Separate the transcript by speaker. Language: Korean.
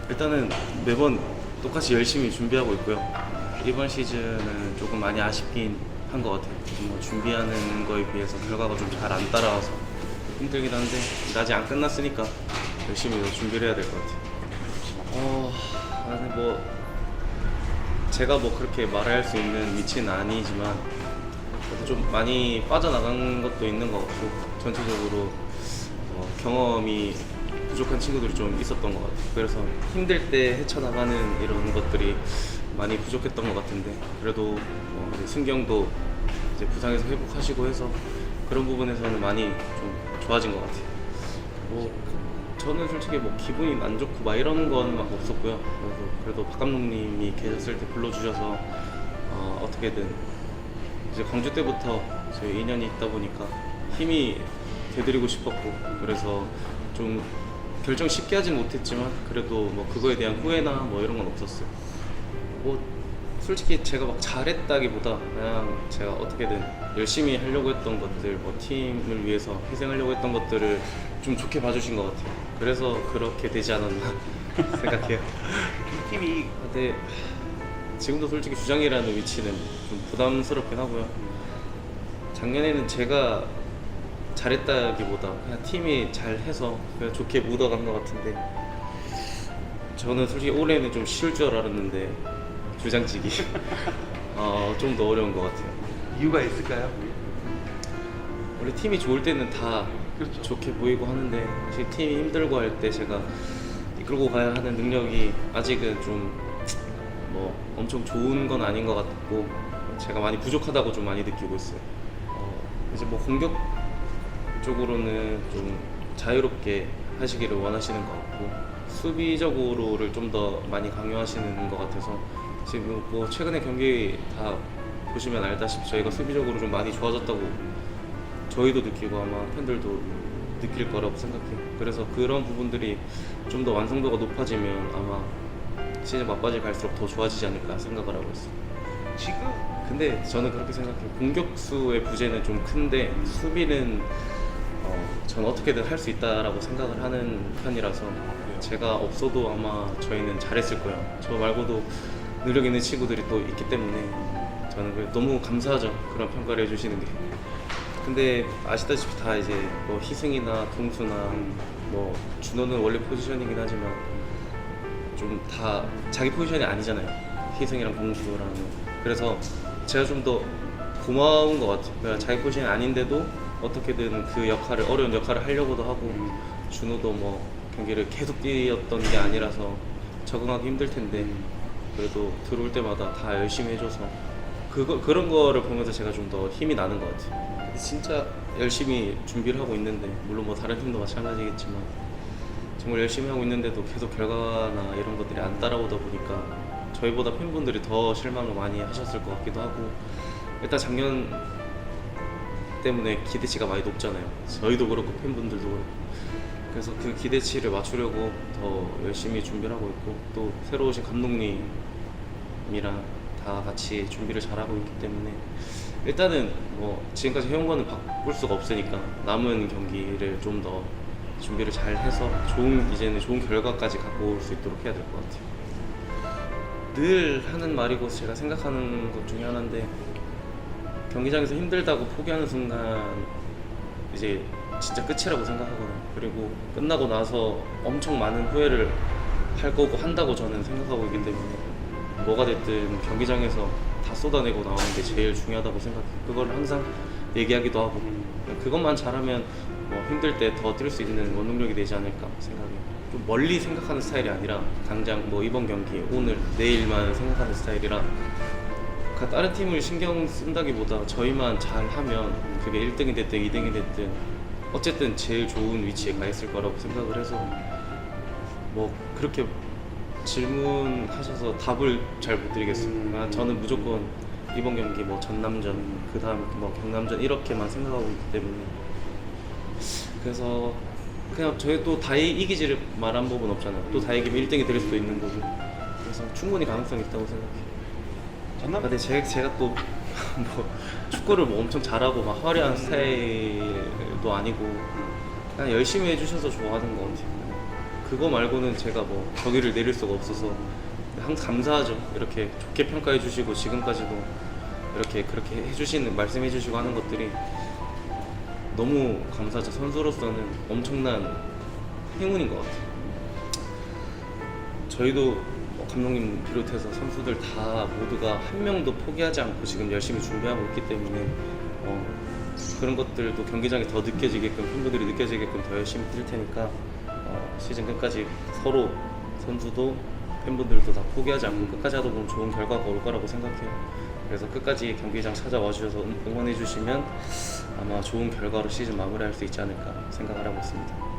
Speaker 1: 일단은 매번 똑같이 열심히 준비하고 있고요. 이번 시즌은 조금 많이 아쉽긴 한 것 같아요. 뭐 준비하는 거에 비해서 결과가 좀 잘 안 따라와서 힘들긴 한데 아직 안 끝났으니까 열심히 더 준비를 해야 될 것 같아요. 아니 뭐 제가 뭐 그렇게 말할 수 있는 위치는 아니지만 그래도 좀 많이 빠져나간 것도 있는 것 같고 전체적으로 경험이 부족한 친구들이 좀 있었던 것 같아요. 그래서 힘들 때 헤쳐나가는 이런 것들이 많이 부족했던 것 같은데 그래도 우리 승경도 이제 부상에서 회복하시고 해서 그런 부분에서는 많이 좀 좋아진 것 같아요. 뭐 저는 솔직히 뭐 기분이 안 좋고 막 이런 건 막 없었고요. 그래도 박 감독님이 계셨을 때 불러주셔서 어떻게든 이제 광주 때부터 저희 인연이 있다 보니까 힘이 돼드리고 싶었고 그래서 좀 결정 쉽게 하진 못했지만 그래도 뭐 그거에 대한 후회나 뭐 이런 건 없었어요. 뭐 솔직히 제가 막 잘했다기보다 그냥 제가 어떻게든 열심히 하려고 했던 것들, 뭐 팀을 위해서 희생하려고 했던 것들을 좀 좋게 봐주신 것 같아요. 그래서 그렇게 되지 않았나 생각해요.
Speaker 2: 팀이
Speaker 1: 근데 지금도 솔직히 주장이라는 위치는 좀 부담스럽긴 하고요. 작년에는 제가 잘했다기보다 그냥 팀이 잘해서 그냥 좋게 묻어간 것 같은데 저는 솔직히 올해는 좀 쉬울 줄 알았는데 주장직이 좀 더 어려운 것 같아요.
Speaker 2: 이유가 있을까요?
Speaker 1: 원래 팀이 좋을 때는 다
Speaker 2: 그렇죠.
Speaker 1: 좋게 보이고 하는데 사실 팀이 힘들고 할 때 제가 이끌고 가야 하는 능력이 아직은 좀 뭐 엄청 좋은 건 아닌 것 같고 제가 많이 부족하다고 좀 많이 느끼고 있어요. 이제 뭐 공격 쪽으로는 좀 자유롭게 하시기를 원하시는 것 같고 수비적으로를 좀 더 많이 강요하시는 것 같아서 지금 뭐 최근에 경기 다 보시면 알다시피 저희가 수비적으로 좀 많이 좋아졌다고 저희도 느끼고 아마 팬들도 느낄 거라고 생각해요. 그래서 그런 부분들이 좀 더 완성도가 높아지면 아마 시즌 막바지 갈수록 더 좋아지지 않을까 생각을 하고 있어요.
Speaker 2: 지금
Speaker 1: 근데 저는 그렇게 생각해요. 공격수의 부재는 좀 큰데 수비는 전 어떻게든 할 수 있다라고 생각을 하는 편이라서 제가 없어도 아마 저희는 잘했을 거예요. 저 말고도 능력 있는 친구들이 또 있기 때문에 저는 너무 감사하죠. 그런 평가를 해주시는 게. 근데 아시다시피 다 이제 뭐 희승이나 동수나 뭐 준호는 원래 포지션이긴 하지만 좀 다 자기 포지션이 아니잖아요. 희승이랑 동수랑. 그래서 제가 좀 더 고마운 것 같아요. 그러니까 자기 포지션이 아닌데도 어떻게든 그 역할을 어려운 역할을 하려고도 하고 준호도 뭐 경기를 계속 뛰었던 게 아니라서 적응하기 힘들 텐데 그래도 들어올 때마다 다 열심히 해줘서 그런 거를 보면서 제가 좀 더 힘이 나는 것 같아요. 진짜 열심히 준비를 하고 있는데 물론 뭐 다른 팀도 마찬가지겠지만 정말 열심히 하고 있는데도 계속 결과나 이런 것들이 안 따라오다 보니까 저희보다 팬분들이 더 실망을 많이 하셨을 것 같기도 하고 일단 작년 때문에 기대치가 많이 높잖아요. 저희도 그렇고 팬분들도 그렇고 그래서 그 기대치를 맞추려고 더 열심히 준비를 하고 있고 또 새로 오신 감독님이랑 다 같이 준비를 잘하고 있기 때문에 일단은 뭐 지금까지 해온 거는 바꿀 수가 없으니까 남은 경기를 좀 더 준비를 잘 해서 이제는 좋은 결과까지 갖고 올 수 있도록 해야 될 것 같아요. 늘 하는 말이고 제가 생각하는 것 중에 하나인데 경기장에서 힘들다고 포기하는 순간 이제 진짜 끝이라고 생각하거든요. 그리고 끝나고 나서 엄청 많은 후회를 할 거고 한다고 저는 생각하고 있기 때문에 뭐가 됐든 경기장에서 다 쏟아내고 나오는 게 제일 중요하다고 생각해요. 그걸 항상 얘기하기도 하고 그것만 잘하면 뭐 힘들 때 더 뛸 수 있는 원동력이 되지 않을까 생각해요. 좀 멀리 생각하는 스타일이 아니라 당장 뭐 이번 경기, 오늘, 내일만 생각하는 스타일이라 그러니까 다른 팀을 신경 쓴다기보다 저희만 잘하면 그게 1등이 됐든 2등이 됐든 어쨌든 제일 좋은 위치에 가 있을 거라고 생각을 해서 뭐 그렇게 질문하셔서 답을 잘 못 드리겠습니다. 저는 무조건 이번 경기 뭐 전남전 그 다음 뭐 경남전 이렇게만 생각하고 있기 때문에 그래서 그냥 저희 또 다 이기지를 말한 법은 없잖아요. 또 다 이기면 1등이 될 수도 있는 거고 그래서 충분히 가능성이 있다고 생각해요.
Speaker 2: 전남
Speaker 1: 근데 제가 또 뭐 축구를 뭐 엄청 잘하고 막 화려한 스타일도 아니고 그냥 열심히 해주셔서 좋아하는 것 같아요. 그거 말고는 제가 뭐 격의를 내릴 수가 없어서 항상 감사하죠. 이렇게 좋게 평가해 주시고 지금까지도 이렇게 그렇게 해주시는 말씀해 주시고 하는 것들이 너무 감사하죠. 선수로서는 엄청난 행운인 것 같아요. 저희도 감독님 비롯해서 선수들 다 모두가 한 명도 포기하지 않고 지금 열심히 준비하고 있기 때문에 그런 것들도 경기장에 더 느껴지게끔 팬분들이 느껴지게끔 더 열심히 뛸 테니까 시즌 끝까지 서로 선수도 팬분들도 다 포기하지 않고 끝까지 하다 보면 좋은 결과가 올 거라고 생각해요. 그래서 끝까지 경기장 찾아와 주셔서 응원해 주시면 아마 좋은 결과로 시즌 마무리할 수 있지 않을까 생각을 하고 있습니다.